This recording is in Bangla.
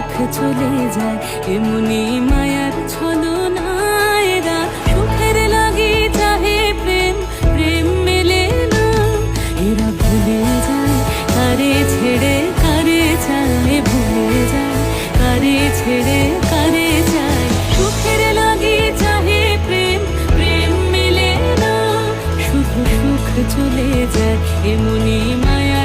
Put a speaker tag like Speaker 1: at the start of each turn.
Speaker 1: সুখ চলে যায় এমনি মায়ার ছলনায়। এরা সুখের লাগি চাহে প্রেম, প্রেম মেলে না। এরা ভুলে যায় কারে ছেড়ে কারে চায়, ভুলে যায় কারে ছেড়ে কারে চায়। সুখের লাগি চাহে প্রেম, প্রেম মেলে না। শুধু সুখ চলে যায় এমনি মায়া